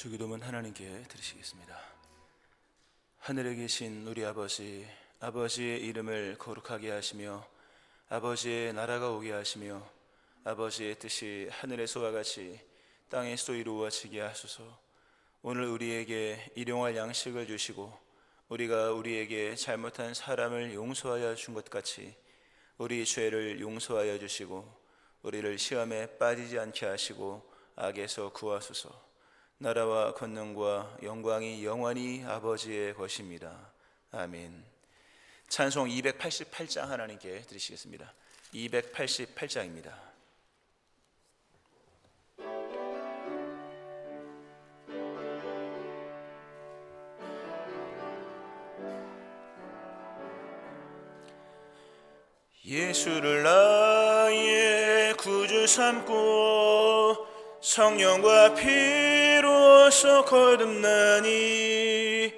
주기도문 하나님께 드리시겠습니다. 하늘에 계신 우리 아버지, 아버지의 이름을 거룩하게 하시며 아버지의 나라가 오게 하시며 아버지의 뜻이 하늘에서와 같이 땅에서도 이루어지게 하소서. 오늘 우리에게 일용할 양식을 주시고 우리가 우리에게 잘못한 사람을 용서하여 준 것 같이 우리 죄를 용서하여 주시고 우리를 시험에 빠지지 않게 하시고 악에서 구하소서. 나라와 권능과 영광이 영원히 아버지의 것입니다. 아멘. 찬송 288장 하나님께 드리시겠습니다. 288장입니다. 예수를 나의 구주 삼고 성령과 피로써 거듭나니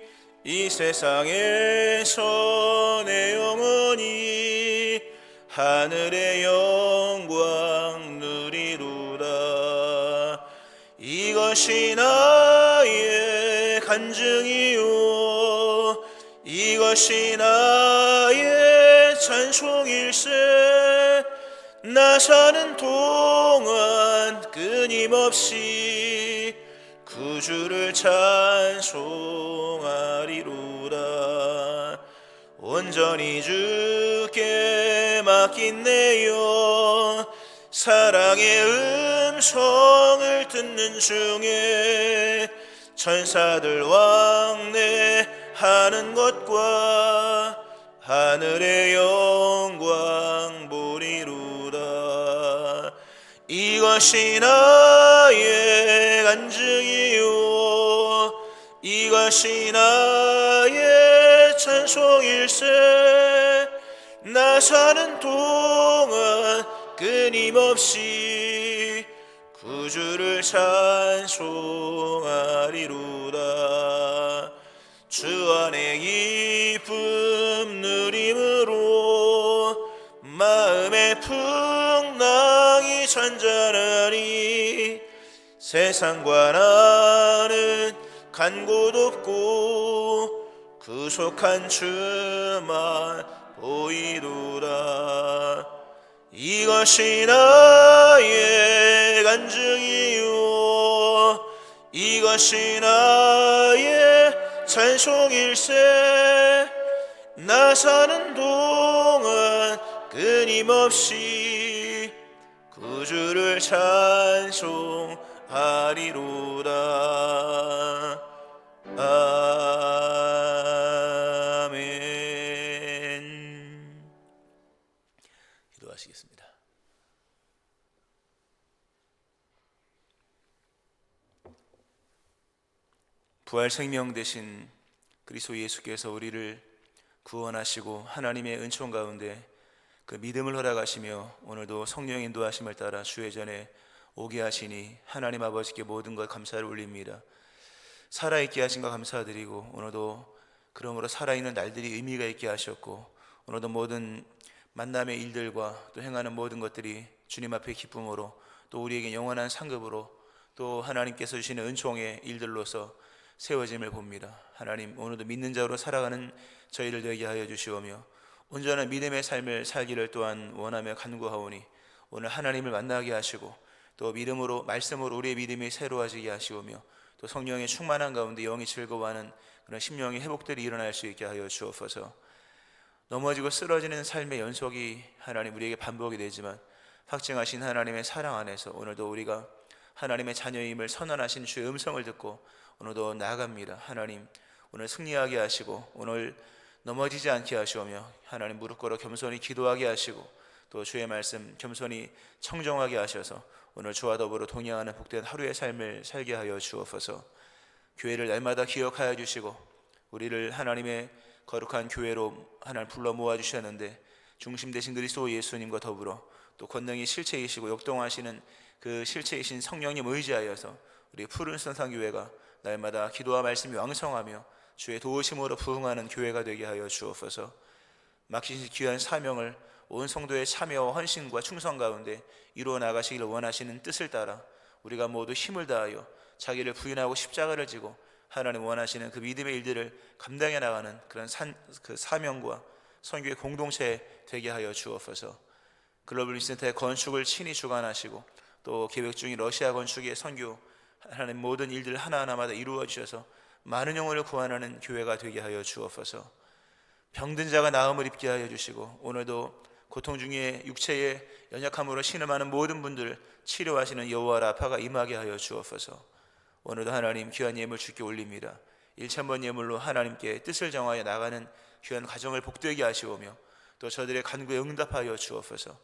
이 세상에서 내 영혼이 하늘의 영광 누리로다. 이것이 나의 간증이요 이것이 나의 찬송일세. 나 사는 동안 끊임없이 구주를 찬송하리로다. 온전히 주께 맡긴 내 영 사랑의 음성을 듣는 중에 천사들 왕래하는 것과 하늘의 영광 보리로다. 이것이 나의 간증이요 이것이 나의 찬송일세. 나 사는 동안 끊임없이 구주를 찬송하리로다. 주 안에 기쁨 누림으로 마음의 풍랑이 잔잔하니 세상과 나는 간 곳 없고 구속한 주만 보이도다. 이것이 나의 간증이요 이것이 나의 찬송일세. 나 사는 동안 끊임없이 구주를 찬송하리로다. 아멘. 기도하시겠습니다. 부활 생명 되신 그리스도 예수께서 우리를 구원하시고 하나님의 은총 가운데 그 믿음을 허락하시며 오늘도 성령 인도하심을 따라 주의 전에 오게 하시니 하나님 아버지께 모든 것 감사를 올립니다. 살아있게 하신 것 감사드리고 오늘도 그러므로 살아있는 날들이 의미가 있게 하셨고 오늘도 모든 만남의 일들과 또 행하는 모든 것들이 주님 앞에 기쁨으로 또 우리에게 영원한 상급으로 또 하나님께서 주시는 은총의 일들로서 세워짐을 봅니다. 하나님, 오늘도 믿는 자로 살아가는 저희를 되게 하여 주시오며 온전한 믿음의 삶을 살기를 또한 원하며 간구하오니 오늘 하나님을 만나게 하시고 또 믿음으로 말씀으로 우리의 믿음이 새로워지게 하시오며 또 성령의 충만한 가운데 영이 즐거워하는 그런 심령의 회복들이 일어날 수 있게 하여 주옵소서. 넘어지고 쓰러지는 삶의 연속이 하나님 우리에게 반복이 되지만 확증하신 하나님의 사랑 안에서 오늘도 우리가 하나님의 자녀임을 선언하신 주의 음성을 듣고 오늘도 나아갑니다. 하나님, 오늘 승리하게 하시고 오늘 넘어지지 않게 하시오며 하나님 무릎 꿇어 겸손히 기도하게 하시고 또 주의 말씀 겸손히 청정하게 하셔서 오늘 주와 더불어 동행하는 복된 하루의 삶을 살게 하여 주옵소서. 교회를 날마다 기억하여 주시고 우리를 하나님의 거룩한 교회로 하나님 불러 모아 주셨는데 중심 되신 그리스도 예수님과 더불어 또 권능이 실체이시고 역동하시는 그 실체이신 성령님 의지하여서 우리 푸른 선상교회가 날마다 기도와 말씀이 왕성하며 주의 도우심으로 부흥하는 교회가 되게 하여 주옵소서. 맡기신 귀한 사명을 온 성도의 참여와 헌신과 충성 가운데 이루어 나가시기를 원하시는 뜻을 따라 우리가 모두 힘을 다하여 자기를 부인하고 십자가를 지고 하나님 원하시는 그 믿음의 일들을 감당해 나가는 그런 그 사명과 선교의 공동체 되게 하여 주옵소서. 글로벌 미션센터의 건축을 친히 주관하시고 또 계획 중인 러시아 건축의 선교 하나님 모든 일들 하나하나마다 이루어 주셔서 많은 영혼을 구원하는 교회가 되게 하여 주옵소서. 병든 자가 나음을 입게 하여 주시고 오늘도 고통 중에 육체의 연약함으로 신음하는 모든 분들 치료하시는 여호와 라파가 임하게 하여 주옵소서. 오늘도 하나님 귀한 예물 주께 올립니다. 1,000번 예물로 하나님께 뜻을 정하여 나가는 귀한 가정을 복되게 하시오며 또 저들의 간구에 응답하여 주옵소서.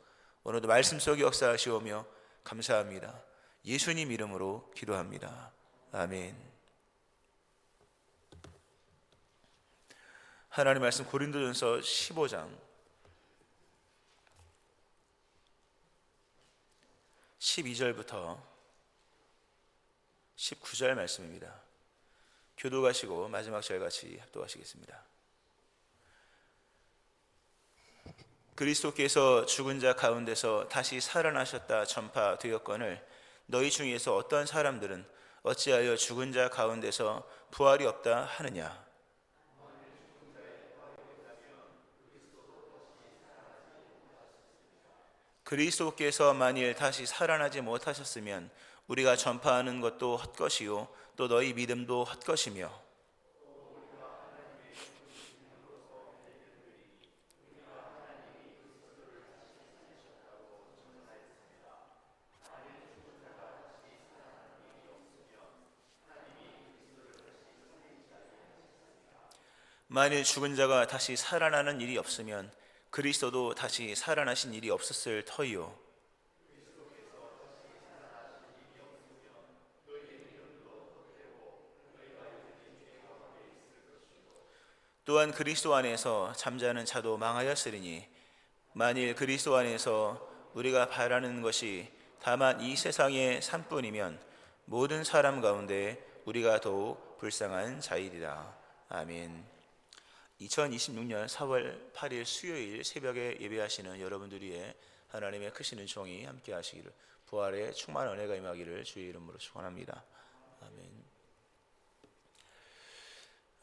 오늘도 말씀 속에 역사하시오며 감사합니다. 예수님 이름으로 기도합니다. 아멘. 하나님 말씀 고린도전서 15장 12절부터 19절 말씀입니다. 교도가시고 마지막 절 같이 합독하시겠습니다. 그리스도께서 죽은 자 가운데서 다시 살아나셨다 전파되었거늘 너희 중에서 어떤 사람들은 어찌하여 죽은 자 가운데서 부활이 없다 하느냐. 그리스도께서 만일 다시 살아나지 못하셨으면 우리가 전파하는 것도 헛것이요 또 너희 믿음도 헛것이며 만일 죽은 자가 다시 살아나는 일이 없으면 그리스도도 다시 살아나신 일이 없었을 터이요 또한 그리스도 안에서 잠자는 자도 망하였으리니 만일 그리스도 안에서 우리가 바라는 것이 다만 이 세상의 삶뿐이면 모든 사람 가운데 우리가 더욱 불쌍한 자이리라. 아멘. 2026년 4월 8일 수요일 새벽에 예배하시는 여러분들 위해 하나님의 크신 은총이 함께 하시기를 부활의 충만한 은혜가 임하기를 주의 이름으로 축원합니다. 아멘.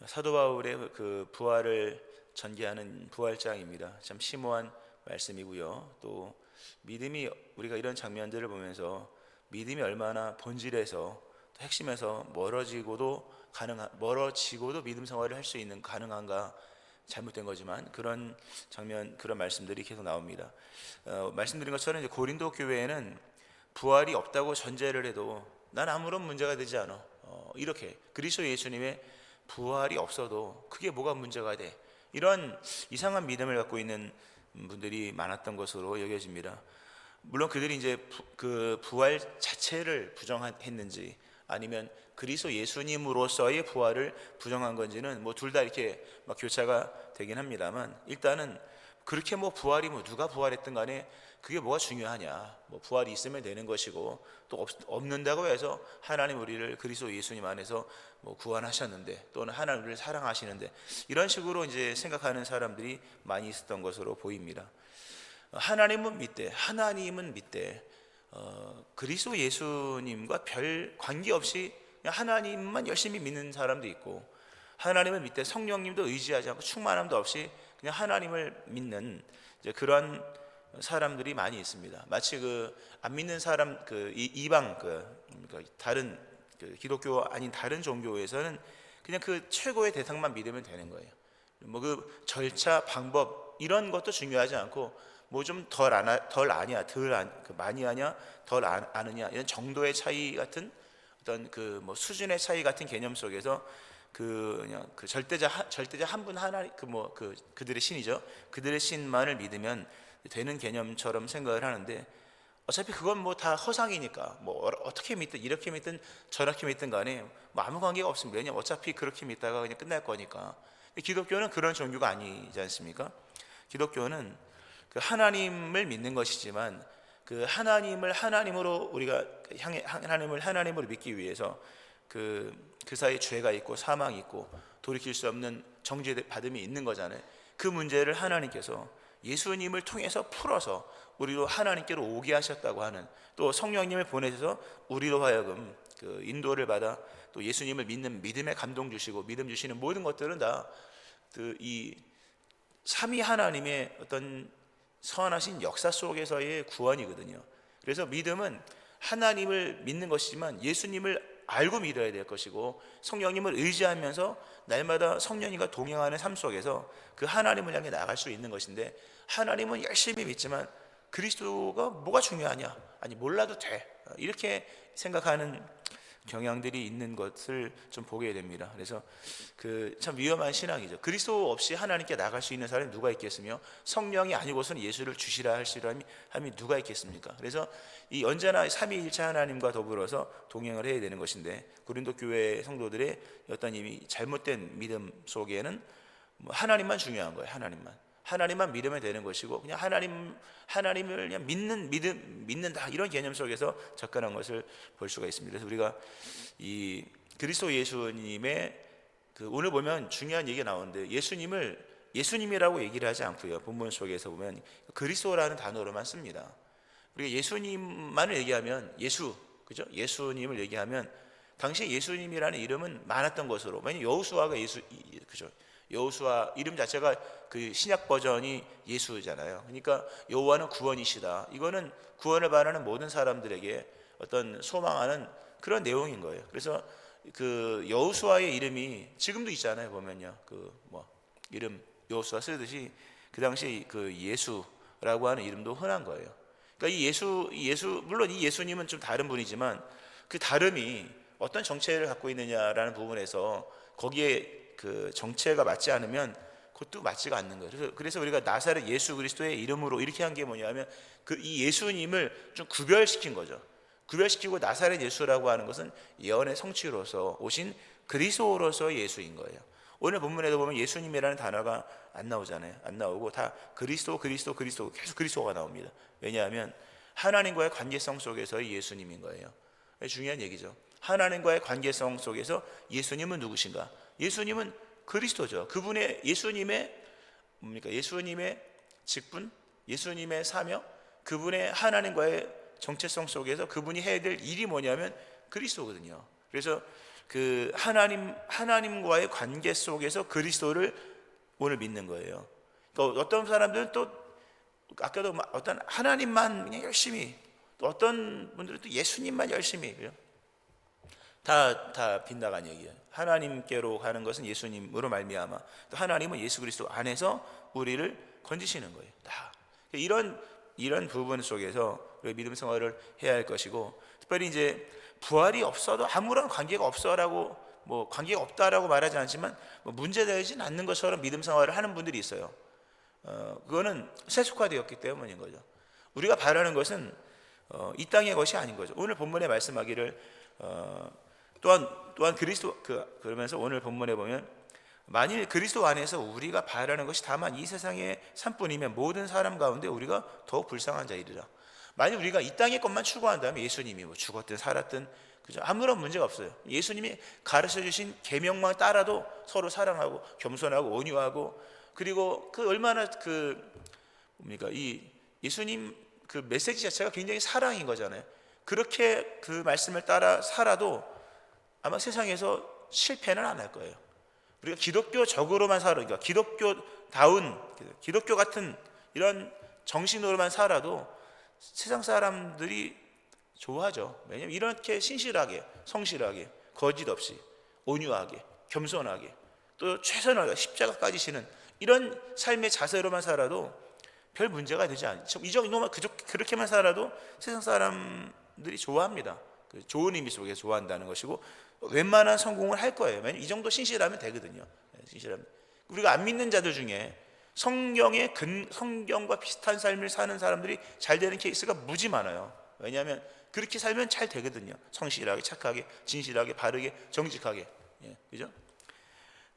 사도 바울의 그 부활을 전개하는 부활장입니다. 참 심오한 말씀이고요. 또 믿음이 우리가 이런 장면들을 보면서 믿음이 얼마나 본질에서 또 핵심에서 멀어지고도 믿음 생활을 할 수 있는 가능한가 잘못된 거지만 그런 장면 그런 말씀들이 계속 나옵니다. 말씀드린 것처럼 이제 고린도 교회에는 부활이 없다고 전제를 해도 난 아무런 문제가 되지 않아. 이렇게 그리스도 예수님의 부활이 없어도 그게 뭐가 문제가 돼? 이런 이상한 믿음을 갖고 있는 분들이 많았던 것으로 여겨집니다. 물론 그들이 이제 그 부활 자체를 부정했는지 아니면 그리스도 예수님으로서의 부활을 부정한 건지는 뭐 둘 다 이렇게 막 교차가 되긴 합니다만 일단은 그렇게 뭐 부활이 뭐 누가 부활했든 간에 그게 뭐가 중요하냐. 뭐 부활이 있으면 되는 것이고 또 없는다고 해서 하나님 우리를 그리스도 예수님 안에서 뭐 구원하셨는데 또는 하나님 우리를 사랑하시는데 이런 식으로 이제 생각하는 사람들이 많이 있었던 것으로 보입니다. 하나님은 믿되 그리스도 예수님과 별 관계없이 그냥 하나님만 열심히 믿는 사람도 있고 하나님을 믿되 성령님도 의지하지 않고 충만함도 없이 그냥 하나님을 믿는 이제 그런 사람들이 많이 있습니다. 마치 그 안 믿는 사람 그 이방 그러니까 다른 기독교 아닌 다른 종교에서는 그냥 그 최고의 대상만 믿으면 되는 거예요. 뭐 그 절차 방법 이런 것도 중요하지 않고 뭐 좀 덜 아냐 많이 아냐 덜 아느냐 이런 정도의 차이 같은 어떤 그 뭐 수준의 차이 같은 개념 속에서 그냥 그 절대자 한 분 하나님 그들의 신이죠. 그들의 신만을 믿으면 되는 개념처럼 생각을 하는데 어차피 그건 뭐 다 허상이니까 뭐 어떻게 믿든 이렇게 믿든 저렇게 믿든 간에 뭐 아무 관계가 없습니다. 왜냐면 어차피 그렇게 믿다가 그냥 끝날 거니까. 기독교는 그런 종교가 아니지 않습니까? 기독교는 그 하나님을 믿는 것이지만 그 하나님을 하나님으로 우리가 하나님을 하나님으로 믿기 위해서 그 사이에 죄가 있고 사망이 있고 돌이킬 수 없는 정죄 받음이 있는 거잖아요. 그 문제를 하나님께서 예수님을 통해서 풀어서 우리로 하나님께로 오게 하셨다고 하는 또 성령님을 보내셔서 우리로 하여금 그 인도를 받아 또 예수님을 믿는 믿음에 감동 주시고 믿음 주시는 모든 것들은 다 그 이 삼위 하나님의 어떤 선하신 역사 속에서의 구원이거든요. 그래서 믿음은 하나님을 믿는 것이지만 예수님을 알고 믿어야 될 것이고 성령님을 의지하면서 날마다 성령님과 동행하는 삶 속에서 그 하나님을 향해 나아갈 수 있는 것인데, 하나님은 열심히 믿지만 그리스도가 뭐가 중요하냐, 아니 몰라도 돼, 이렇게 생각하는 경향들이 있는 것을 좀 보게 됩니다. 그래서 그 참 위험한 신앙이죠. 그리스도 없이 하나님께 나갈 수 있는 사람이 누가 있겠으며 성령이 아니고서는 예수를 주시라 할 사람이 누가 있겠습니까? 그래서 이 언제나 삼위일체 하나님과 더불어서 동행을 해야 되는 것인데, 고린도 교회 성도들의 어떤 이미 잘못된 믿음 속에는 하나님만 중요한 거예요. 하나님만 믿으면 되는 것이고, 그냥 하나님을 그냥 믿는다, 이런 개념 속에서 접근한 것을 볼 수가 있습니다. 그래서 우리가 이 그리스도 예수님의 그 오늘 보면 중요한 얘기가 나오는데, 예수님이라고 얘기를 하지 않고요. 본문 속에서 보면 그리스도라는 단어로만 씁니다. 우리가 예수님만을 얘기하면 그죠? 예수님을 얘기하면 당시 예수님이라는 이름은 많았던 것으로, 왜냐하면 여호수아가 그죠? 여호수아 이름 자체가 그 신약 버전이 예수잖아요. 그러니까 여호와는 구원이시다. 이거는 구원을 바라는 모든 사람들에게 어떤 소망하는 그런 내용인 거예요. 그래서 그 여호수아의 이름이 지금도 있잖아요. 보면요, 그 이름 여호수아 쓰듯이 그 당시 그 예수라고 하는 이름도 흔한 거예요. 그러니까 이 예수 물론 이 예수님은 좀 다른 분이지만 그 다름이 어떤 정체를 갖고 있느냐라는 부분에서 거기에 그 정체가 맞지 않으면 그것도 맞지가 않는 거예요. 그래서 우리가 나사렛 예수 그리스도의 이름으로 이렇게 한 게 뭐냐면 그 이 예수님을 좀 구별시킨 거죠. 구별시키고 나사렛 예수라고 하는 것은 예언의 성취로서 오신 그리스도로서의 예수인 거예요. 오늘 본문에도 보면 예수님이라는 단어가 안 나오잖아요. 안 나오고 다 그리스도 계속 그리스도가 나옵니다. 왜냐하면 하나님과의 관계성 속에서의 예수님인 거예요. 중요한 얘기죠. 하나님과의 관계성 속에서 예수님은 누구신가? 예수님은 그리스도죠. 그분의 예수님의 직분, 예수님의 사명, 그분의 하나님과의 정체성 속에서 그분이 해야 될 일이 뭐냐면 그리스도거든요. 그래서 그 하나님과의 관계 속에서 그리스도를 오늘 믿는 거예요. 또 어떤 사람들은 또 아까도 어떤 하나님만 그냥 열심히, 또 어떤 분들은 또 예수님만 열심히, 다 빗나간 얘기예요. 하나님께로 가는 것은 예수님으로 말미암아, 또 하나님은 예수 그리스도 안에서 우리를 건지시는 거예요. 다 이런 부분 속에서 우리 믿음 생활을 해야 할 것이고, 특별히 이제 부활이 없어도 아무런 관계가 없어라고 관계가 없다라고 말하지 않지만 문제되지는 않는 것처럼 믿음 생활을 하는 분들이 있어요. 그거는 세속화되었기 때문인 거죠. 우리가 바라는 것은 이 땅의 것이 아닌 거죠. 오늘 본문에 말씀하기를 또한 그리스도 그러면서 오늘 본문에 보면 만일 그리스도 안에서 우리가 바라는 것이 다만 이 세상의 삶뿐이면 모든 사람 가운데 우리가 더욱 불쌍한 자이리라. 만일 우리가 이 땅의 것만 추구한다면 예수님이 죽었든 살았든 그죠? 아무런 문제가 없어요. 예수님이 가르쳐 주신 계명만 따라도 서로 사랑하고 겸손하고 온유하고, 그리고 그 얼마나 이 예수님 그 메시지 자체가 굉장히 사랑인 거잖아요. 그렇게 그 말씀을 따라 살아도 아마 세상에서 실패는 안 할 거예요. 우리가 기독교적으로만 그러니까 기독교 같은 이런 정신으로만 살아도 세상 사람들이 좋아하죠. 왜냐하면 이렇게 신실하게, 성실하게, 거짓 없이, 온유하게, 겸손하게, 또 최선을 십자가까지 지는 이런 삶의 자세로만 살아도 별 문제가 되지 않죠. 이 정도만 그렇게만 살아도 세상 사람들이 좋아합니다. 좋은 의미 속에서 좋아한다는 것이고 웬만한 성공을 할 거예요. 왜냐하면 이 정도 신실하면 되거든요. 신실하면. 우리가 안 믿는 자들 중에 성경과 비슷한 삶을 사는 사람들이 잘 되는 케이스가 무지 많아요. 왜냐하면 그렇게 살면 잘 되거든요. 성실하게, 착하게, 진실하게, 바르게, 정직하게. 그죠?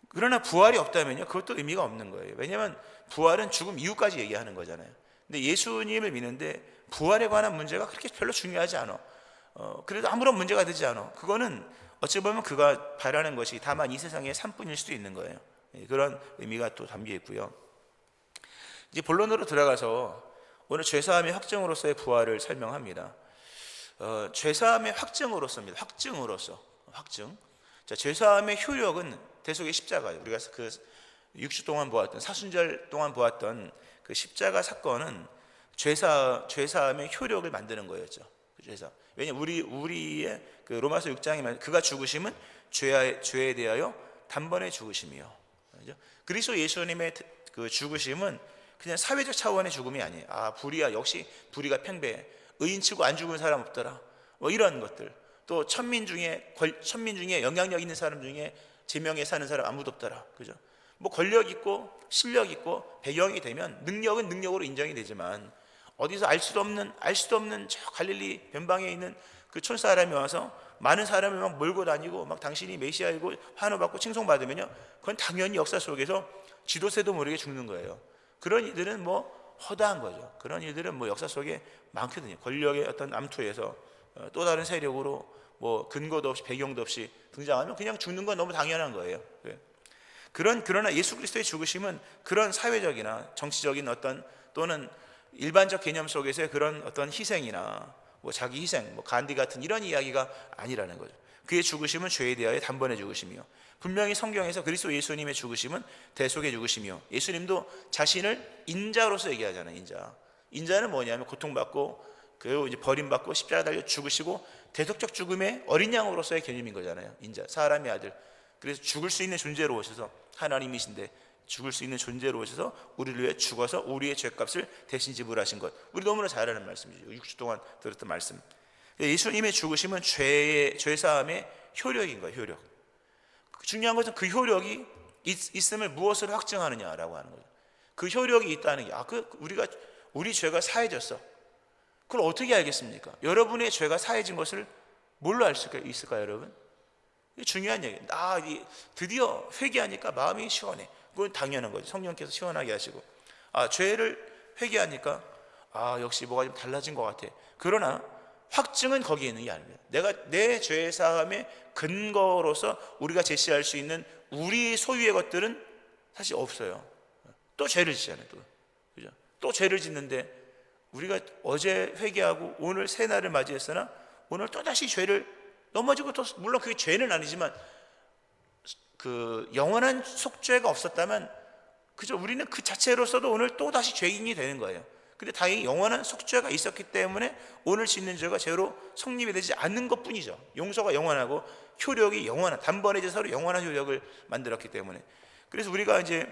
그러나 부활이 없다면요, 그것도 의미가 없는 거예요. 왜냐하면 부활은 죽음 이후까지 얘기하는 거잖아요. 근데 예수님을 믿는데 부활에 관한 문제가 그렇게 별로 중요하지 않아. 그래도 아무런 문제가 되지 않아. 그거는 어찌 보면 그가 바라는 것이 다만 이 세상의 삶뿐일 수도 있는 거예요. 그런 의미가 또 담겨 있고요. 이제 본론으로 들어가서 오늘 죄사함의 확정으로서의 부활을 설명합니다. 죄사함의 확증으로서입니다. 확증. 자, 죄사함의 효력은 대속의 십자가예요. 우리가 그 6주 동안 보았던, 사순절 동안 보았던 그 십자가 사건은 죄사함의 효력을 만드는 거였죠. 죄사. 왜냐하면 우리의 그 로마서 6장에 그가 죽으심은 죄에 대하여 단번에 죽으심이요. 그리스도 예수님의 그 죽으심은 그냥 사회적 차원의 죽음이 아니에요. 역시 불의가 팽배해. 의인치고 안 죽은 사람 없더라. 뭐 이런 것들. 또 천민 중에 영향력 있는 사람 중에 제명에 사는 사람 아무도 없더라. 그죠? 뭐 권력 있고 실력 있고 배경이 되면 능력은 능력으로 인정이 되지만 어디서 알 수도 없는 저 갈릴리 변방에 있는 그 촌사람이 와서 많은 사람을 막 몰고 다니고 막 당신이 메시아이고 환호받고 칭송받으면요, 그건 당연히 역사 속에서 지도새도 모르게 죽는 거예요. 그런 이들은 뭐 허다한 거죠. 그런 일들은 뭐 역사 속에 많거든요. 권력의 어떤 암투에서 또 다른 세력으로 뭐 근거도 없이 배경도 없이 등장하면 그냥 죽는 건 너무 당연한 거예요. 그러나 예수 그리스도의 죽으심은 그런 사회적이나 정치적인 어떤 또는 일반적 개념 속에서의 그런 어떤 희생이나 뭐 자기 희생, 뭐 간디 같은 이런 이야기가 아니라는 거죠. 그의 죽으심은 죄에 대하여 단번에 죽으심이요. 분명히 성경에서 그리스도 예수님의 죽으심은 대속의 죽으심이요. 예수님도 자신을 인자로서 얘기하잖아요. 인자는 뭐냐면 고통받고 그리고 이제 버림받고 십자가 달려 죽으시고 대속적 죽음의 어린 양으로서의 개념인 거잖아요. 인자, 사람의 아들. 그래서 죽을 수 있는 존재로 오셔서 하나님이신데 죽을 수 있는 존재로 오셔서 우리를 위해 죽어서 우리의 죄값을 대신 지불하신 것. 우리 너무나 잘 아는 말씀이죠. 6주 동안 들었던 말씀. 예수님의 죽으심은 죄사함의 효력인 거예요. 효력. 중요한 것은 그 효력이 있음을 무엇으로 확증하느냐라고 하는 거죠. 그 효력이 있다는 게 우리 죄가 사해졌어. 그걸 어떻게 알겠습니까? 여러분의 죄가 사해진 것을 뭘로 알 수 있을까요, 여러분? 이게 중요한 얘기예요. 드디어 회개하니까 마음이 시원해. 그건 당연한 거죠. 성령께서 시원하게 하시고, 죄를 회개하니까 역시 뭐가 좀 달라진 것 같아. 그러나 확증은 거기에 있는 게 아닙니다. 내 죄 사함의 근거로서 우리가 제시할 수 있는 우리 소유의 것들은 사실 없어요. 또 죄를 짓잖아요. 그죠? 또 죄를 짓는데 우리가 어제 회개하고 오늘 새 날을 맞이했으나 오늘 또 다시 죄를 넘어지고, 또 물론 그게 죄는 아니지만 그 영원한 속죄가 없었다면 그죠? 우리는 그 자체로서도 오늘 또 다시 죄인이 되는 거예요. 근데 다행히 영원한 속죄가 있었기 때문에 오늘 짓는 죄가 죄로 성립이 되지 않는 것뿐이죠. 용서가 영원하고 효력이 영원한, 단번에 서로 영원한 효력을 만들었기 때문에. 그래서 우리가 이제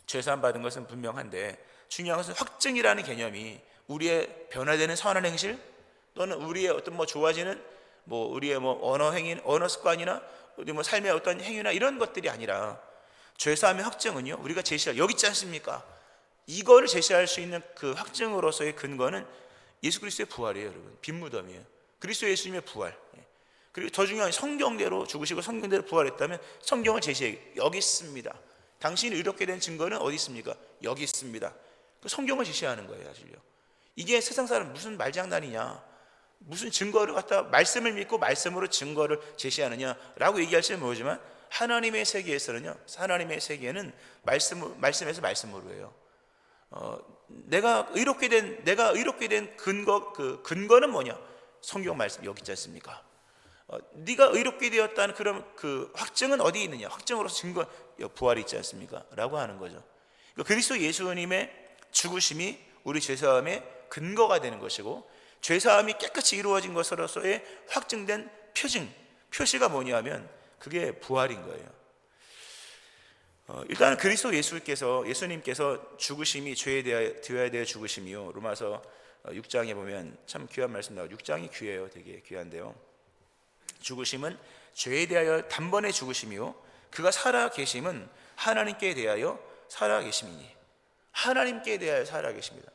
죄사함 받은 것은 분명한데 중요한 것은 확증이라는 개념이 우리의 변화되는 선한 행실 또는 우리의 어떤 뭐 좋아지는 뭐 우리의 뭐 언어 습관이나 우리 뭐 삶의 어떤 행위나 이런 것들이 아니라 죄사함의 확증은요, 우리가 제시할 여기 있지 않습니까? 이거를 제시할 수 있는 그 확증으로서의 근거는 예수 그리스도의 부활이에요, 여러분. 빈무덤이에요. 그리스도 예수님의 부활. 그리고 더 중요한 성경대로 죽으시고 성경대로 부활했다면 성경을 제시해요. 여기 있습니다. 당신이 의롭게 된 증거는 어디 있습니까? 여기 있습니다. 그 성경을 제시하는 거예요, 사실요. 이게 세상 사람 무슨 말장난이냐, 무슨 증거를 갖다 말씀을 믿고 말씀으로 증거를 제시하느냐라고 얘기하시면 모르지만 하나님의 세계에서는요, 하나님의 세계는 말씀에서 말씀으로 해요. 내가 의롭게 된 근거는 뭐냐? 성경 말씀 여기 있지 않습니까? 네가 의롭게 되었다는 그런 그 확증은 어디 있느냐? 확증으로서 증거 부활이 있지 않습니까? 라고 하는 거죠. 그리스도 예수님의 죽으심이 우리 죄사함의 근거가 되는 것이고, 죄사함이 깨끗이 이루어진 것으로서의 확증된 표시가 뭐냐면 그게 부활인 거예요. 일단 그리스도 예수님께서 죽으심이 죄에 대하여 죽으심이요. 로마서 6장에 보면 참 귀한 말씀 나와요. 6장이 귀해요. 되게 귀한데요. 죽으심은 죄에 대하여 단번에 죽으심이요, 그가 살아 계심은 하나님께 대하여 살아 계심이니. 하나님께 대하여 살아 계십니다.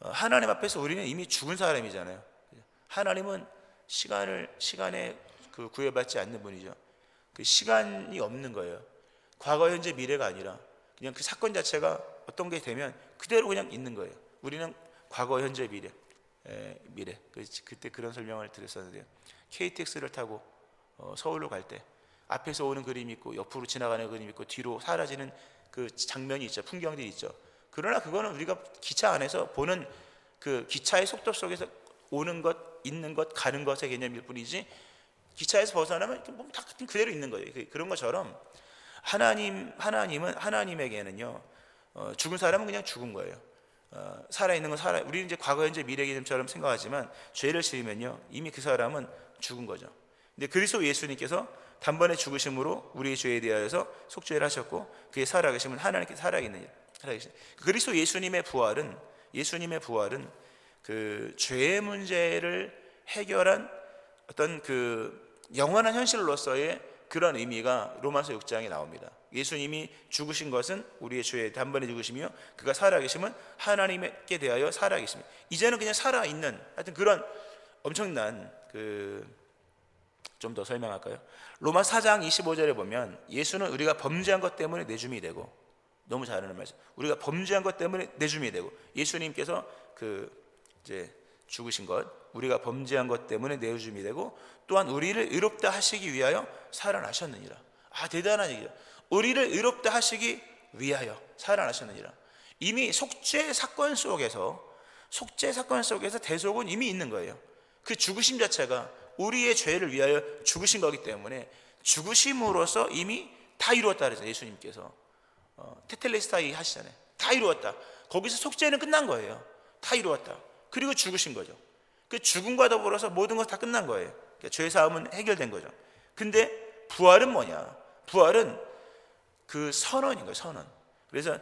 하나님 앞에서 우리는 이미 죽은 사람이잖아요. 하나님은 시간에 구애받지 않는 분이죠. 그 시간이 없는 거예요. 과거, 현재, 미래가 아니라 그냥 그 사건 자체가 어떤 게 되면 그대로 그냥 있는 거예요. 우리는 과거, 현재, 미래. 그때 그런 설명을 드렸었는데요. KTX를 타고 서울로 갈 때 앞에서 오는 그림이 있고 옆으로 지나가는 그림이 있고 뒤로 사라지는 그 장면이 있죠. 풍경들이 있죠. 그러나 그거는 우리가 기차 안에서 보는 그 기차의 속도 속에서 오는 것, 있는 것, 가는 것의 개념일 뿐이지 기차에서 벗어나면 몸 다 그대로 있는 거예요. 그런 것처럼 하나님에게는요, 죽은 사람은 그냥 죽은 거예요. 살아있는 건 살아. 우리는 이제 과거, 현재, 미래 개념처럼 생각하지만 죄를 지으면요 이미 그 사람은 죽은 거죠. 근데 그리스도 예수님께서 단번에 죽으심으로 우리의 죄에 대하여서 속죄를 하셨고 그의 살아계심은 하나님께 살아있는 살아계신 그리스도 예수님의 부활은 그 죄의 문제를 해결한 어떤 그 영원한 현실로서의 그런 의미가 로마서 6장에 나옵니다. 예수님이 죽으신 것은 우리의 죄에 단번에 죽으시며 그가 살아계심은 하나님께 대하여 살아계십니다. 이제는 그냥 살아있는 하여튼 그런 엄청난 좀 더 설명할까요? 로마 4장 25절에 보면 예수는 우리가 범죄한 것 때문에 내줌이 되고, 너무 잘 아는 말씀, 우리가 범죄한 것 때문에 내줌이 되고, 예수님께서 이제 죽으신 것, 우리가 범죄한 것 때문에 내줌이 되고, 또한 우리를 의롭다 하시기 위하여 살아나셨느니라. 대단한 얘기죠. 우리를 의롭다 하시기 위하여 살아나셨느니라. 이미 속죄 사건 속에서 대속은 이미 있는 거예요. 그 죽으심 자체가 우리의 죄를 위하여 죽으신 거기 때문에 죽으심으로써 이미 다 이루었다 그래서 예수님께서 테텔레스타이 하시잖아요. 다 이루었다. 거기서 속죄는 끝난 거예요. 다 이루었다. 그리고 죽으신 거죠. 그 죽음과 더불어서 모든 것 다 끝난 거예요. 그러니까 죄 사함은 해결된 거죠. 근데 부활은 뭐냐? 부활은 그 선언인 거예요. 선언. 그래서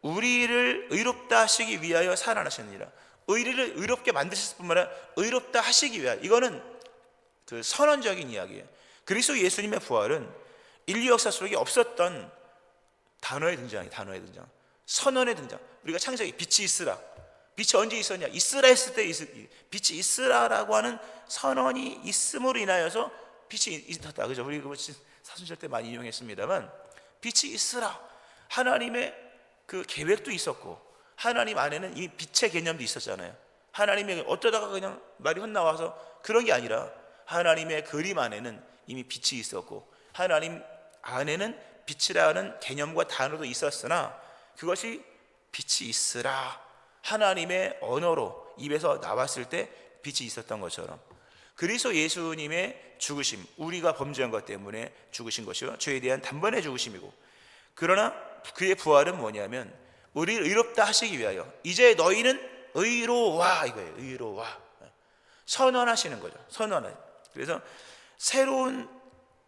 우리를 의롭다 하시기 위하여 살아나셨느니라. 우리를 의롭게 만드셨을 뿐만 아니라 의롭다 하시기 위하여, 이거는 그 선언적인 이야기예요. 그리스도 예수님의 부활은 인류 역사 속에 없었던 단어의 등장이에요. 단어의 등장, 선언의 등장. 우리가 창세기 빛이 있으라, 빛이 언제 있었냐? 있으라 했을 때 빛이 있으라라고 하는 선언이 있음으로 인하여서 빛이 있었다. 그죠? 우리 사순절 때 많이 이용했습니다만, 빛이 있으라, 하나님의 그 계획도 있었고 하나님 안에는 이 빛의 개념도 있었잖아요. 하나님의 어쩌다가 그냥 말이 헛나와서 그런 게 아니라 하나님의 그림 안에는 이미 빛이 있었고 하나님 안에는 빛이라는 개념과 단어도 있었으나 그것이 빛이 있으라 하나님의 언어로 입에서 나왔을 때 빛이 있었던 것처럼 그리스도 예수님의 죽으심, 우리가 범죄한 것 때문에 죽으신 것이요 죄에 대한 단번에 죽으심이고, 그러나 그의 부활은 뭐냐면 우리를 의롭다 하시기 위하여 이제 너희는 의로와, 이거예요. 의로와 선언하시는 거죠. 선언을. 그래서 새로운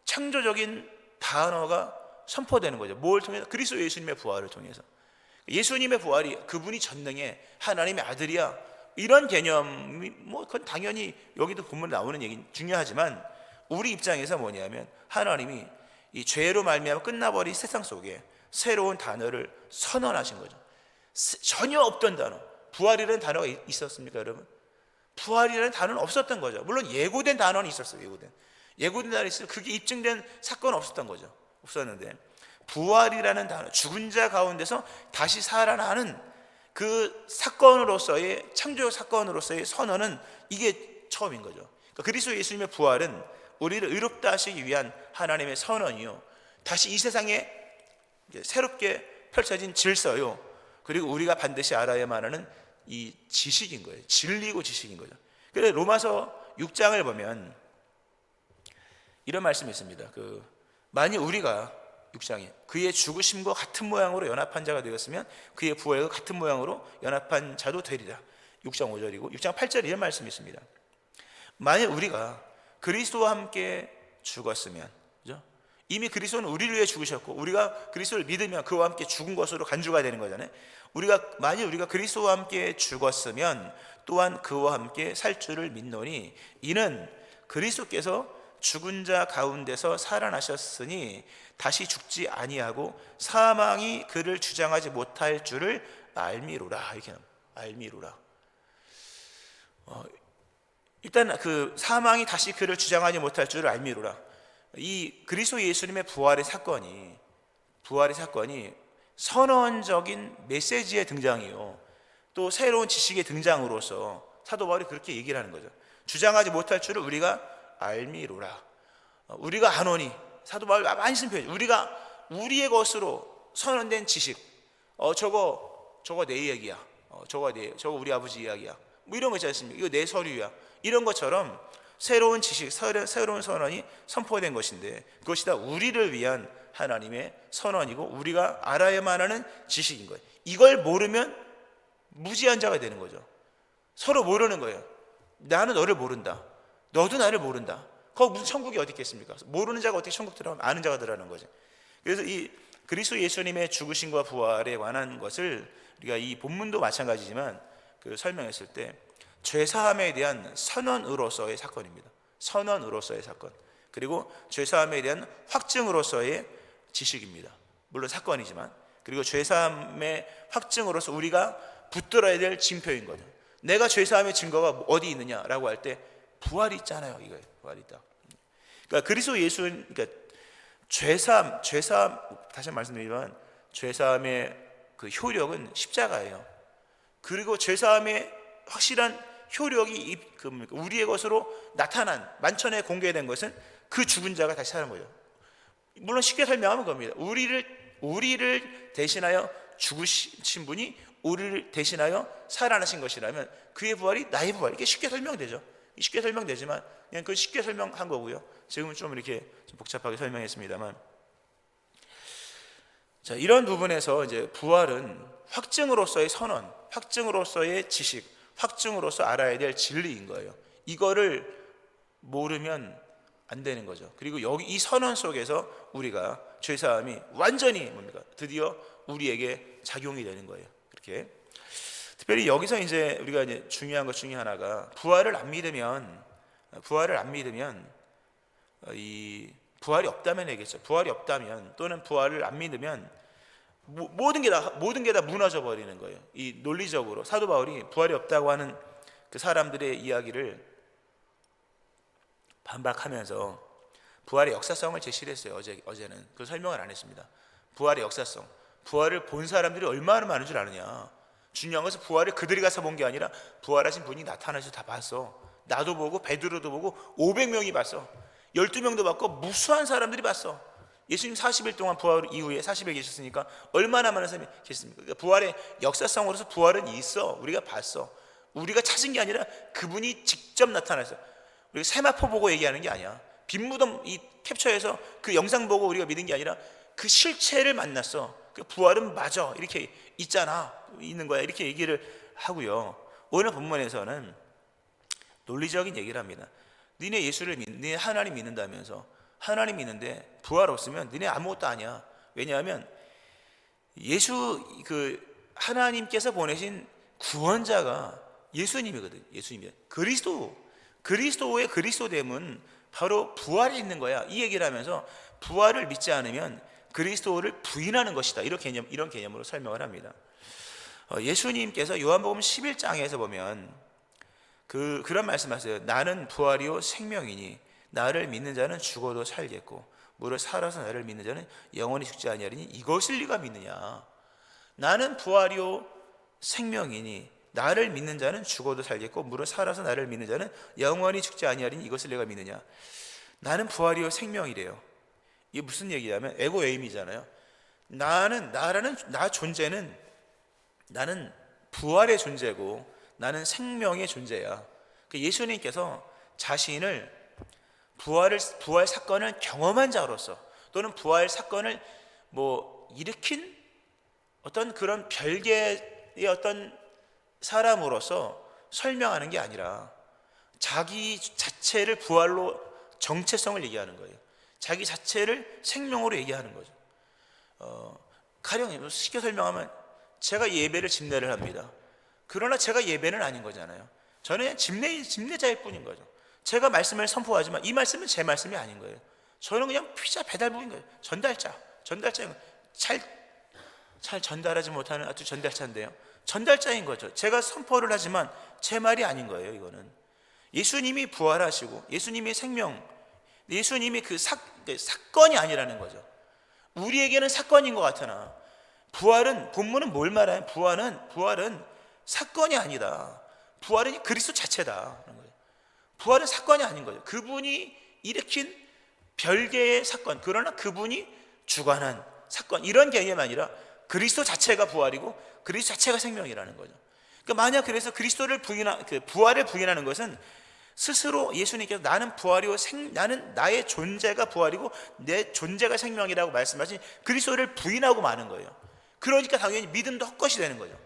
창조적인 단어가 선포되는 거죠. 뭘 통해서? 그리스도 예수님의 부활을 통해서. 예수님의 부활이 그분이 전능해 하나님의 아들이야, 이런 개념이 그건 당연히 여기도 보면 나오는 얘기 중요하지만, 우리 입장에서 뭐냐면 하나님이 이 죄로 말미암아 끝나버린 세상 속에 새로운 단어를 선언하신 거죠. 전혀 없던 단어, 부활이라는 단어가 있었습니까, 여러분? 부활이라는 단어는 없었던 거죠. 물론 예고된 단어는 있었어요. 예고된 단어는 있어요. 그게 입증된 사건은 없었던 거죠. 없었는데 부활이라는 단어, 죽은 자 가운데서 다시 살아나는 그 사건으로서의, 창조적 사건으로서의 선언은 이게 처음인 거죠. 그러니까 그리스도 예수님의 부활은 우리를 의롭다 하시기 위한 하나님의 선언이요, 다시 이 세상에 새롭게 펼쳐진 질서요, 그리고 우리가 반드시 알아야만 하는 이 지식인 거예요. 진리고 지식인 거죠. 그래서 로마서 6장을 보면 이런 말씀이 있습니다. 만일 우리가 6장에 그의 죽으심과 같은 모양으로 연합한 자가 되었으면 그의 부활과 같은 모양으로 연합한 자도 되리라. 6장 5절이고 6장 8절에 이런 말씀이 있습니다. 만일 우리가 그리스도와 함께 죽었으면, 그죠? 이미 그리스도는 우리를 위해 죽으셨고 우리가 그리스도를 믿으면 그와 함께 죽은 것으로 간주가 되는 거잖아요. 만일 우리가 그리스도와 함께 죽었으면 또한 그와 함께 살 줄을 믿노니 이는 그리스도께서 죽은 자 가운데서 살아나셨으니 다시 죽지 아니하고 사망이 그를 주장하지 못할 줄을 알미로라. 이렇게 알미로라. 일단 그 사망이 다시 그를 주장하지 못할 줄을 알미로라. 이 그리스도 예수님의 부활의 사건이 선언적인 메시지의 등장이요, 또 새로운 지식의 등장으로서 사도 바울이 그렇게 얘기를 하는 거죠. 주장하지 못할 줄을 우리가 알미로라. 우리가 아노니, 사도 바울 많이 쓴 표현, 우리가 우리의 것으로 선언된 지식, 저거 내 얘기야, 저거 우리 아버지 이야기야, 뭐 이런 거 있지 않습니까? 이거 내 서류야, 이런 것처럼 새로운 지식, 새로운 선언이 선포된 것인데, 그것이 다 우리를 위한 하나님의 선언이고 우리가 알아야만 하는 지식인 거예요. 이걸 모르면 무지한 자가 되는 거죠. 서로 모르는 거예요. 나는 너를 모른다, 너도 나를 모른다. 거기 무슨 천국이 어디 있겠습니까? 모르는 자가 어떻게 천국 들어가면 아는 자가 들어가는 거죠. 그래서 이 그리스도 예수님의 죽으심과 부활에 관한 것을 우리가 이 본문도 마찬가지지만 설명했을 때 죄사함에 대한 선언으로서의 사건입니다. 선언으로서의 사건. 그리고 죄사함에 대한 확증으로서의 지식입니다. 물론 사건이지만, 그리고 죄사함의 확증으로서 우리가 붙들어야 될 징표인 거죠. 내가 죄사함의 증거가 어디 있느냐라고 할 때 부활이 있잖아요. 이거예요. 부활이 있다. 그러니까 그리스도 예수는, 그러니까 죄사함 다시 말씀드리지만 죄사함의 그 효력은 십자가예요. 그리고 죄사함의 확실한 효력이 우리의 것으로 나타난 만천에 공개된 것은 그 죽은 자가 다시 사는 거죠. 물론 쉽게 설명하면 겁니다. 우리를 대신하여 죽으신 분이 우리를 대신하여 살아나신 것이라면 그의 부활이 나의 부활, 이게 쉽게 설명되죠. 쉽게 설명되지만 그냥 그 쉽게 설명한 거고요. 지금은 좀 이렇게 좀 복잡하게 설명했습니다만, 자, 이런 부분에서 이제 부활은 확증으로서의 선언, 확증으로서의 지식, 확증으로서 알아야 될 진리인 거예요. 이거를 모르면 안 되는 거죠. 그리고 여기 이 선언 속에서 우리가 죄사함이 완전히 뭡니까? 드디어 우리에게 작용이 되는 거예요. 그렇게 특별히 여기서 이제 우리가 이제 중요한 것 중에 하나가 부활을 안 믿으면 이 부활이 없다면 얘기했죠. 부활이 없다면, 또는 부활을 안 믿으면 모든 게 다 무너져 버리는 거예요. 이 논리적으로 사도 바울이 부활이 없다고 하는 그 사람들의 이야기를 반박하면서 부활의 역사성을 제시를 했어요. 어제는 그 설명을 안 했습니다. 부활의 역사성, 부활을 본 사람들이 얼마나 많은 줄 아느냐. 중요한 것은 부활을 그들이 가서 본 게 아니라 부활하신 분이 나타나서 다 봤어. 나도 보고 베드로도 보고 500명이 봤어. 12명도 봤고 무수한 사람들이 봤어. 예수님 40일 동안 부활 이후에 40일 계셨으니까 얼마나 많은 사람이 계셨습니까? 그러니까 부활의 역사성으로서 부활은 있어. 우리가 봤어. 우리가 찾은 게 아니라 그분이 직접 나타나서, 우리가 세마포 보고 얘기하는 게 아니야. 빈무덤 이 캡처해서 그 영상 보고 우리가 믿은 게 아니라 그 실체를 만났어. 그 부활은 맞아, 이렇게 있는 거야, 이렇게 얘기를 하고요. 오늘 본문에서는 논리적인 얘기를 합니다. 니네 하나님 믿는다면서, 하나님 믿는데 부활 없으면 니네 아무것도 아니야. 왜냐하면 하나님께서 보내신 구원자가 예수님이거든. 예수님이 그리스도의 그리스도됨은 바로 부활에 있는 거야. 이 얘기를 하면서 부활을 믿지 않으면 그리스도를 부인하는 것이다, 이런 개념으로 설명을 합니다. 예수님께서 요한복음 11장에서 보면 그런 말씀하세요. 나는 부활이요 생명이니 나를 믿는 자는 죽어도 살겠고 무릇 살아서 나를 믿는 자는 영원히 죽지 아니하리니 이것을 네가 믿느냐. 나는 부활이요 생명이니 나를 믿는 자는 죽어도 살겠고 무릇 살아서 나를 믿는 자는 영원히 죽지 아니하리니 이것을 내가 믿느냐. 나는 부활이요 생명이래요. 이게 무슨 얘기냐면 에고에임이잖아요. 나 존재는, 나는 부활의 존재고 나는 생명의 존재야. 예수님께서 자신을 부활 사건을 경험한 자로서, 또는 부활 사건을 일으킨 어떤 그런 별개의 어떤 사람으로서 설명하는 게 아니라 자기 자체를 부활로 정체성을 얘기하는 거예요. 자기 자체를 생명으로 얘기하는 거죠. 가령 쉽게 설명하면 제가 예배를 집례를 합니다. 그러나 제가 예배는 아닌 거잖아요. 저는 집례자일 뿐인 거죠. 제가 말씀을 선포하지만 이 말씀은 제 말씀이 아닌 거예요. 저는 그냥 피자 배달부인 거예요. 전달자인 거예요. 잘 전달하지 못하는 아주 전달자인데요. 전달자인 거죠. 제가 선포를 하지만 제 말이 아닌 거예요. 이거는 예수님이 부활하시고 예수님의 생명, 예수님이 그 사건이 아니라는 거죠. 우리에게는 사건인 것 같으나 본문은 뭘 말하냐? 부활은 사건이 아니다. 부활은 그리스도 자체다. 부활은 사건이 아닌 거죠. 그분이 일으킨 별개의 사건, 그러나 그분이 주관한 사건, 이런 개념이 아니라 그리스도 자체가 부활이고 그리스도 자체가 생명이라는 거죠. 그러니까 만약 그래서 부활을 부인하는 것은 스스로 예수님께서 나는 부활이고 나는 나의 존재가 부활이고 내 존재가 생명이라고 말씀하신 그리스도를 부인하고 마는 거예요. 그러니까 당연히 믿음도 헛것이 되는 거죠.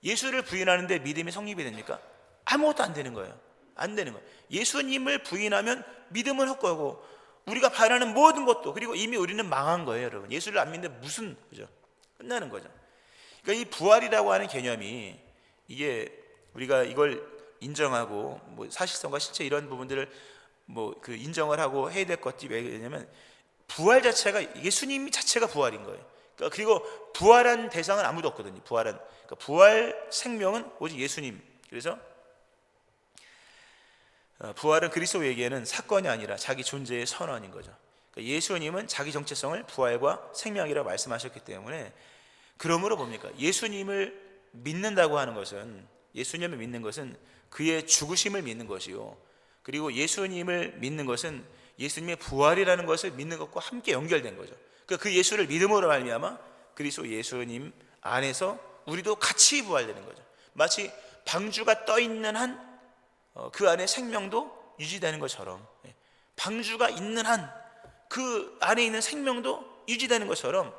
예수를 부인하는데 믿음이 성립이 됩니까? 아무것도 안 되는 거예요. 안 되는 거예요. 예수님을 부인하면 믿음은 헛거고 우리가 바라는 모든 것도, 그리고 이미 우리는 망한 거예요, 여러분. 예수를 안 믿는데 무슨, 그죠? 끝나는 거죠. 그러니까 이 부활이라고 하는 개념이, 이게 우리가 이걸 인정하고 뭐 사실성과 실체 이런 부분들을 뭐 그 인정을 하고 해야 될 것이 왜냐면 부활 자체가 예수님 자체가 부활인 거예요. 그러니까 그리고 부활한 대상은 아무도 없거든요. 그러니까 부활 생명은 오직 예수님. 그래서 부활은 그리스도에게는 사건이 아니라 자기 존재의 선언인 거죠. 그러니까 예수님은 자기 정체성을 부활과 생명이라고 말씀하셨기 때문에, 그러므로 뭡니까? 예수님을 믿는다고 하는 것은, 예수님을 믿는 것은 그의 죽으심을 믿는 것이요, 그리고 예수님을 믿는 것은 예수님의 부활이라는 것을 믿는 것과 함께 연결된 거죠. 그러니까 그 예수를 믿음으로 말미암아 그리스도 예수님 안에서 우리도 같이 부활되는 거죠. 마치 방주가 떠 있는 한 그 안에 생명도 유지되는 것처럼, 방주가 있는 한 그 안에 있는 생명도 유지되는 것처럼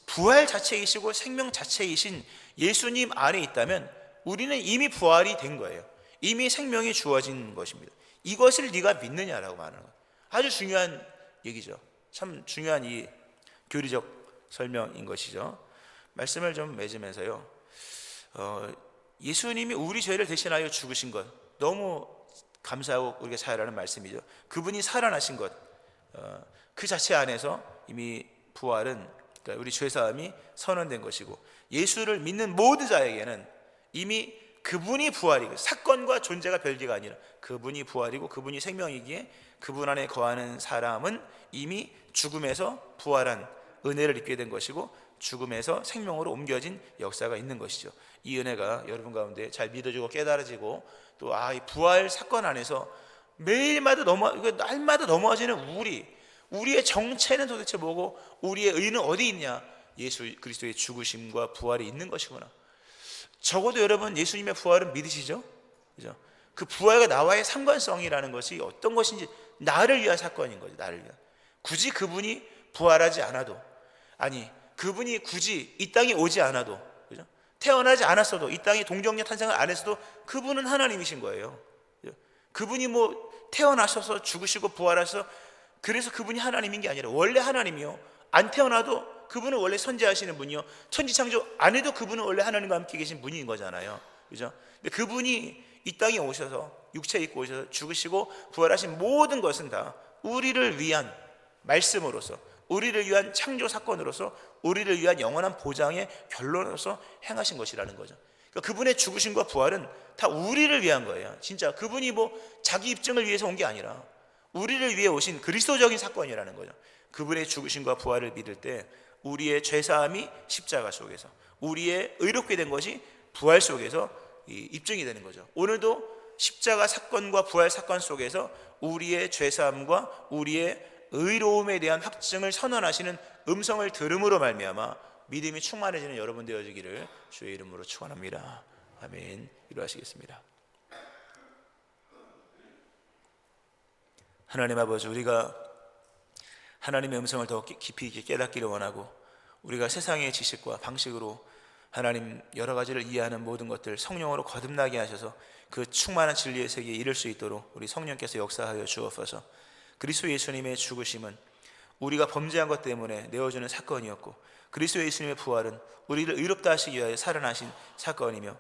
부활 자체이시고 생명 자체이신 예수님 안에 있다면 우리는 이미 부활이 된 거예요. 이미 생명이 주어진 것입니다. 이것을 네가 믿느냐라고 말하는 거예요. 아주 중요한 얘기죠. 참 중요한 이 교리적 설명인 것이죠. 말씀을 좀 맺으면서요, 예수님이 우리 죄를 대신하여 죽으신 것 너무 감사하고 우리가 살아라는 말씀이죠. 그분이 살아나신 것, 그 자체 안에서 이미 부활은, 그러니까 우리 죄사함이 선언된 것이고, 예수를 믿는 모든 자에게는 이미 그분이 부활이고, 사건과 존재가 별개가 아니라 그분이 부활이고 그분이 생명이기에 그분 안에 거하는 사람은 이미 죽음에서 부활한 은혜를 입게 된 것이고 죽음에서 생명으로 옮겨진 역사가 있는 것이죠. 이 은혜가 여러분 가운데 잘 믿어지고 깨달아지고, 또 이 부활 사건 안에서 매일마다 날마다 넘어지는 우리의 정체는 도대체 뭐고 우리의 의는 어디 있냐? 예수 그리스도의 죽으심과 부활이 있는 것이구나. 적어도 여러분 예수님의 부활은 믿으시죠? 그죠? 그 부활과 나와의 상관성이라는 것이 어떤 것인지 나를 위한 사건인 거죠. 나를 위한. 굳이 그분이 부활하지 않아도, 아니 그분이 굳이 이 땅에 오지 않아도, 그죠? 태어나지 않았어도, 이 땅에 동정녀 탄생을 안 했어도 그분은 하나님이신 거예요. 그죠? 그분이 뭐 태어나셔서 죽으시고 부활하셔서 그래서 그분이 하나님인 게 아니라 원래 하나님이요, 안 태어나도 그분은 원래 선지하시는 분이요, 천지창조 안 해도 그분은 원래 하나님과 함께 계신 분인 거잖아요. 그죠? 근데 그분이 이 땅에 오셔서 육체 입고 오셔서 죽으시고 부활하신 모든 것은 다 우리를 위한 말씀으로서, 우리를 위한 창조 사건으로서, 우리를 위한 영원한 보장의 결론으로서 행하신 것이라는 거죠. 그러니까 그분의 죽으심과 부활은 다 우리를 위한 거예요. 진짜 그분이 뭐 자기 입증을 위해서 온 게 아니라 우리를 위해 오신 그리스도적인 사건이라는 거죠. 그분의 죽으심과 부활을 믿을 때 우리의 죄사함이 십자가 속에서, 우리의 의롭게 된 것이 부활 속에서 입증이 되는 거죠. 오늘도 십자가 사건과 부활 사건 속에서 우리의 죄사함과 우리의 의로움에 대한 확증을 선언하시는 음성을 들음으로 말미암아 믿음이 충만해지는 여러분 되어지기를 주의 이름으로 축원합니다. 아멘. 기도하시겠습니다. 하나님 아버지, 우리가 하나님의 음성을 더 깊이 있게 깨닫기를 원하고, 우리가 세상의 지식과 방식으로 하나님 여러 가지를 이해하는 모든 것들 성령으로 거듭나게 하셔서 그 충만한 진리의 세계에 이를 수 있도록 우리 성령께서 역사하여 주옵소서. 그리스도 예수님의 죽으심은 우리가 범죄한 것 때문에 내어주는 사건이었고, 그리스도 예수님의 부활은 우리를 의롭다 하시기 위하여 살아나신 사건이며,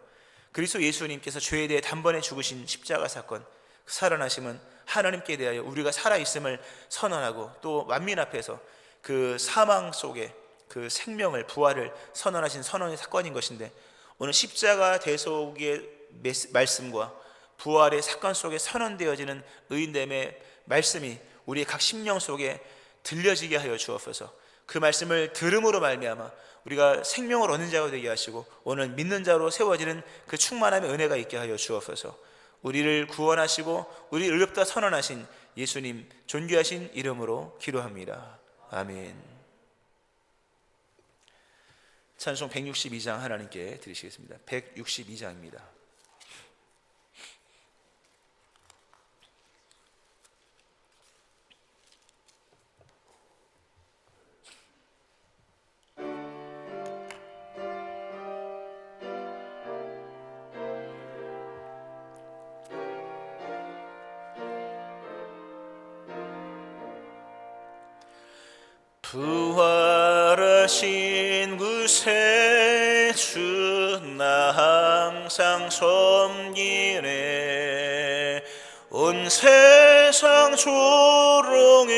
그리스도 예수님께서 죄에 대해 단번에 죽으신 십자가 사건, 살아나심은 하나님께 대하여 우리가 살아있음을 선언하고, 또 만민 앞에서 그 사망 속에 그 생명을, 부활을 선언하신 선언의 사건인 것인데, 오늘 십자가 대속의 말씀과 부활의 사건 속에 선언되어지는 의인됨의 말씀이 우리의 각 심령 속에 들려지게 하여 주옵소서. 그 말씀을 들음으로 말미암아 우리가 생명을 얻는 자가 되게 하시고 오늘 믿는 자로 세워지는 그 충만함의 은혜가 있게 하여 주옵소서. 우리를 구원하시고 우리를 의롭다 선언하신 예수님 존귀하신 이름으로 기도합니다. 아멘. 찬송 162장 하나님께 드리시겠습니다. 162장입니다. 하신 구세 주 나 항상 섬기네. 온 세상 조롱에도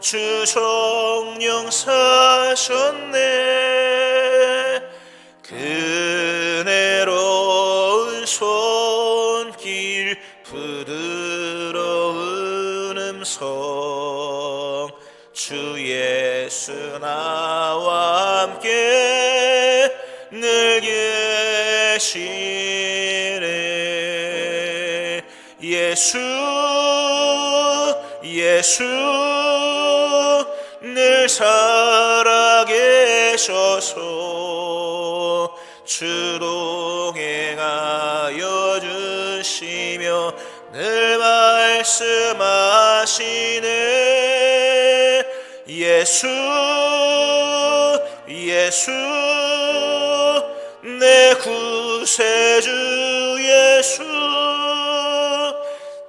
주 성령 사셨네. 그네로운 손길 부드러운 음성 주 예수 나와 함께 늘 계시네. 예수 늘 살아계셔서 주 동행하여 주시며 늘 말씀하시네. 예수 내 구세주 예수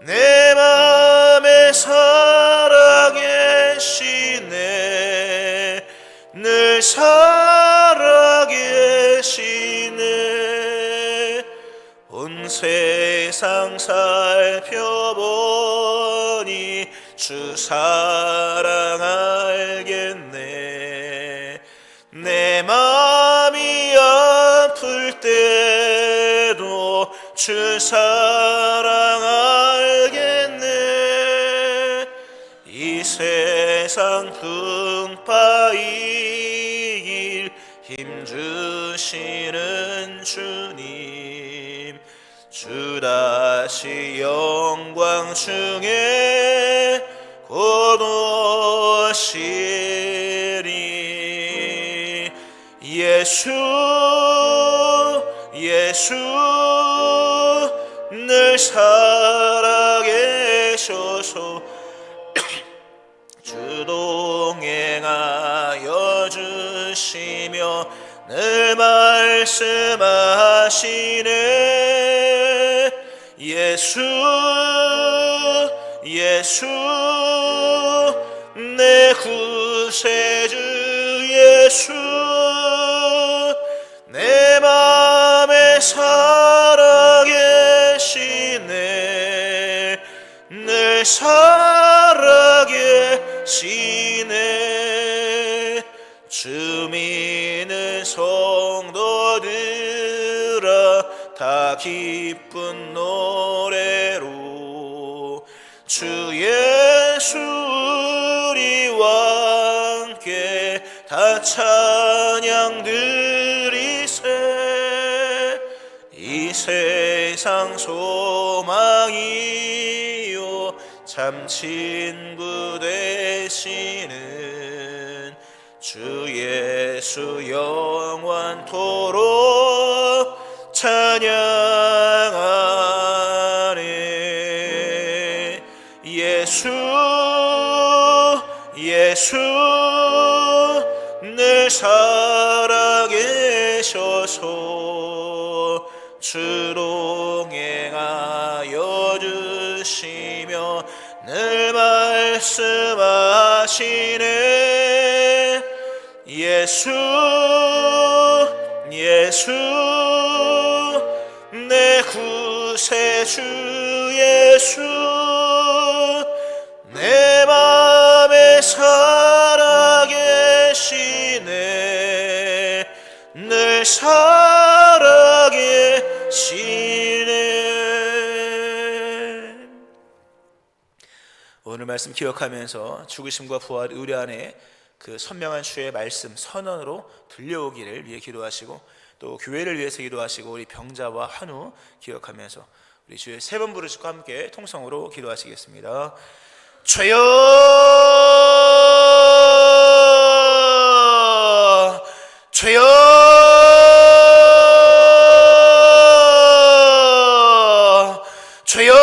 내 맘에 살아계시네. 늘 살아계시네. 온 세상 살펴보니 주 사랑 알겠네. 내 맘이 아플 때도 주 사랑 알겠네. 이 세상 풍파이길 힘주시는 주님 주 다시 영광 중에 곧 오시리. 예수 늘 살아계셔서 주 동행하여 주시며 늘 말씀하시네. 예수 내 구세주 예수 내 맘에 살아계시네. 늘 살아계시네. 주 믿는 성도들아 다 기쁜 노래로 주 예수 우리와 함께 다 찬양 드리세. 이 세상 소망이요 참 친구 되시는 주 예수 영원토록 찬양하네. 예수 늘 살아계셔서 주 동행하여 주시며 늘 말씀하시네. 예수 내 구세주 예수 내 맘에 살아계시네. 늘 살아계시네. 오늘 말씀 기억하면서 죽으심과 부활 의뢰 안에 그 선명한 주의 말씀 선언으로 들려오기를 위해 기도하시고 또 교회를 위해서 기도하시고 우리 병자와 한우 기억하면서 우리 주의 세 번 부르시고 함께 통성으로 기도하시겠습니다. 주여 주여 주여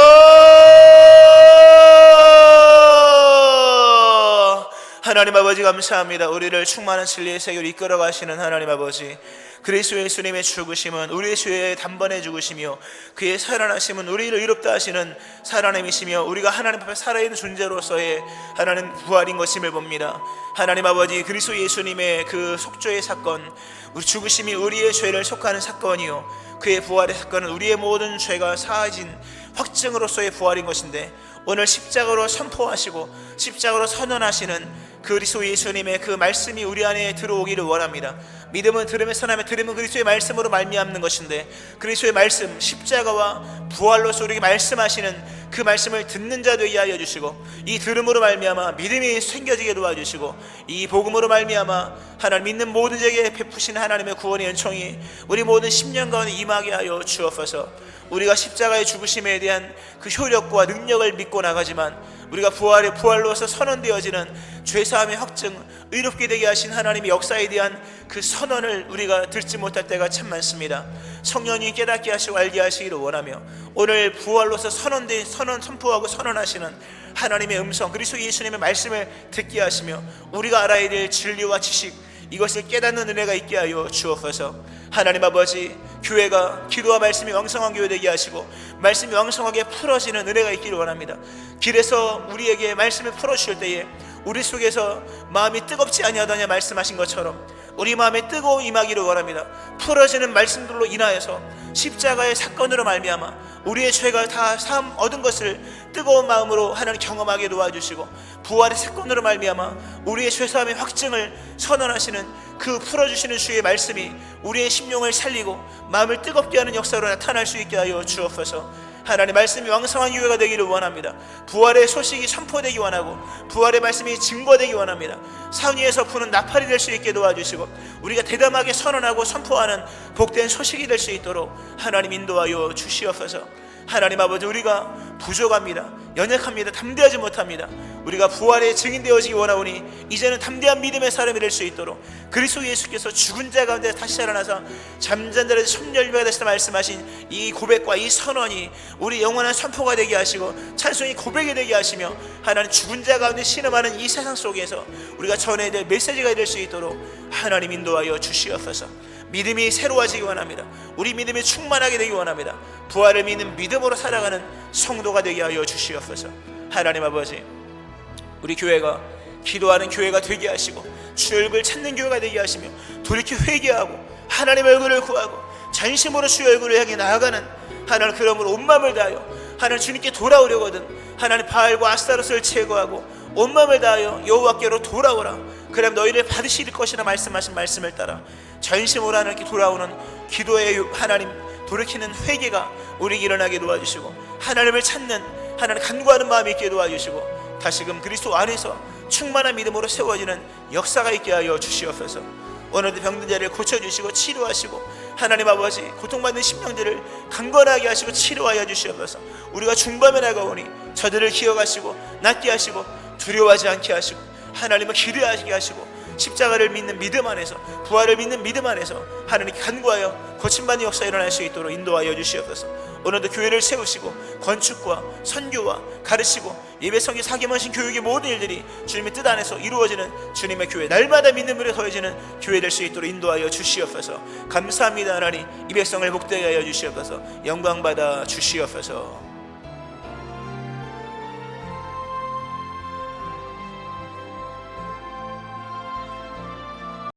하나님 아버지 감사합니다. 우리를 충만한 진리의 세계로 이끌어 가시는 하나님 아버지 그리스도 예수님의 죽으심은 우리의 죄의 단번에 죽으시며 그의 살아나심은 우리를 의롭다 하시는 살아남이시며 우리가 하나님 앞에 살아있는 존재로서의 하나님 부활인 것임을 봅니다. 하나님 아버지, 그리스도 예수님의 그 속죄의 사건, 우리 죽으심이 우리의 죄를 속하는 사건이요 그의 부활의 사건은 우리의 모든 죄가 사하진 확증으로서의 부활인 것인데, 오늘 십자가로 선포하시고 십자가로 선언하시는 그리스도 예수님의 그 말씀이 우리 안에 들어오기를 원합니다. 믿음은 들음에서 나며 들음은 그리스도의 말씀으로 말미암는 것인데, 그리스도의 말씀, 십자가와 부활로서 우리에게 말씀하시는 그 말씀을 듣는 자 되게 하여 주시고, 이 들음으로 말미암아 믿음이 생겨지게 도와주시고, 이 복음으로 말미암아 하나님 믿는 모든 자에게 베푸신 하나님의 구원의 은총이 우리 모든 10년 가운데 임하게 하여 주옵소서. 우리가 십자가의 죽으심에 대한 그 효력과 능력을 믿고 나가지만 우리가 부활로서 선언되어지는 죄사함의 확증, 의롭게 되게 하신 하나님의 역사에 대한 그 선언을 우리가 듣지 못할 때가 참 많습니다. 성령이 깨닫게 하시고 알게 하시기를 원하며, 오늘 부활로서 선포하고 선언하시는 하나님의 음성, 그리스도 예수님의 말씀을 듣게 하시며 우리가 알아야 될 진리와 지식, 이것을 깨닫는 은혜가 있게 하여 주옵소서. 하나님 아버지, 교회가 기도와 말씀이 왕성한 교회 되게 하시고 말씀이 왕성하게 풀어지는 은혜가 있기를 원합니다. 길에서 우리에게 말씀을 풀어주실 때에 우리 속에서 마음이 뜨겁지 아니하다냐 말씀하신 것처럼 우리 마음에 뜨거운 임하기를 원합니다. 풀어지는 말씀들로 인하여서 십자가의 사건으로 말미암아 우리의 죄가 다 사함 얻은 것을 뜨거운 마음으로 하나님 경험하게 도와주시고, 부활의 사건으로 말미암아 우리의 죄사함의 확증을 선언하시는 그 풀어주시는 주의 말씀이 우리의 심령을 살리고 마음을 뜨겁게 하는 역사로 나타날 수 있게 하여 주옵소서. 하나님 말씀이 왕성한 교회가 되기를 원합니다. 부활의 소식이 선포되기 원하고 부활의 말씀이 증거되기 원합니다. 산 위에서 부는 나팔이 될 수 있게 도와주시고 우리가 대담하게 선언하고 선포하는 복된 소식이 될 수 있도록 하나님 인도하여 주시옵소서. 하나님 아버지, 우리가 부족합니다. 연약합니다. 담대하지 못합니다. 우리가 부활의 증인되어지기 원하오니 이제는 담대한 믿음의 사람이 될 수 있도록 그리스도 예수께서 죽은 자 가운데 다시 살아나서 잠잔 자들의 섭렬비가 되시다 말씀하신 이 고백과 이 선언이 우리 영원한 선포가 되게 하시고 찬송이 고백이 되게 하시며, 하나님 죽은 자 가운데 신음하는 이 세상 속에서 우리가 전해야 될 메시지가 될 수 있도록 하나님 인도하여 주시옵소서. 믿음이 새로워지기 원합니다. 우리 믿음이 충만하게 되기 원합니다. 부활을 믿는 믿음으로 살아가는 성도가 되게 하여 주시옵소서. 하나님 아버지, 우리 교회가 기도하는 교회가 되게 하시고 주의 얼굴을 찾는 교회가 되게 하시며 돌이켜 회개하고 하나님의 얼굴을 구하고 전심으로 주의 얼굴을 향해 나아가는 하나님, 그러므로 온 마음을 다하여 하나님 주님께 돌아오려거든 하나님 바알과 아스타롯을 제거하고 온 마음을 다하여 여호와께로 돌아오라. 그럼 너희를 받으실 것이라 말씀하신 말씀을 따라 전심으로 하나님께 돌아오는 기도의 하나님 돌이키는 회개가 우리에게 일어나게 도와주시고 하나님을 찾는 하나님 간구하는 마음이 있게 도와주시고 다시금 그리스도 안에서 충만한 믿음으로 세워지는 역사가 있게 하여 주시옵소서. 오늘도 병든 자를 고쳐주시고 치료하시고 하나님 아버지, 고통받는 심령들을 강건하게 하시고 치료하여 주시옵소서. 우리가 중밤에 나가오니 저들을 기억하시고 낫게 하시고 두려워하지 않게 하시고 하나님을 기대하게 하시고 십자가를 믿는 믿음 안에서 부활을 믿는 믿음 안에서 하나님께 간구하여 고침받는 역사 일어날 수 있도록 인도하여 주시옵소서. 오늘도 교회를 세우시고 건축과 선교와 가르치고 예배성의 사기만신 교육의 모든 일들이 주님의 뜻 안에서 이루어지는 주님의 교회, 날마다 믿음으로 더해지는 교회 될 수 있도록 인도하여 주시옵소서. 감사합니다. 하나님, 이 백성을 복되게 하여 주시옵소서. 영광받아 주시옵소서.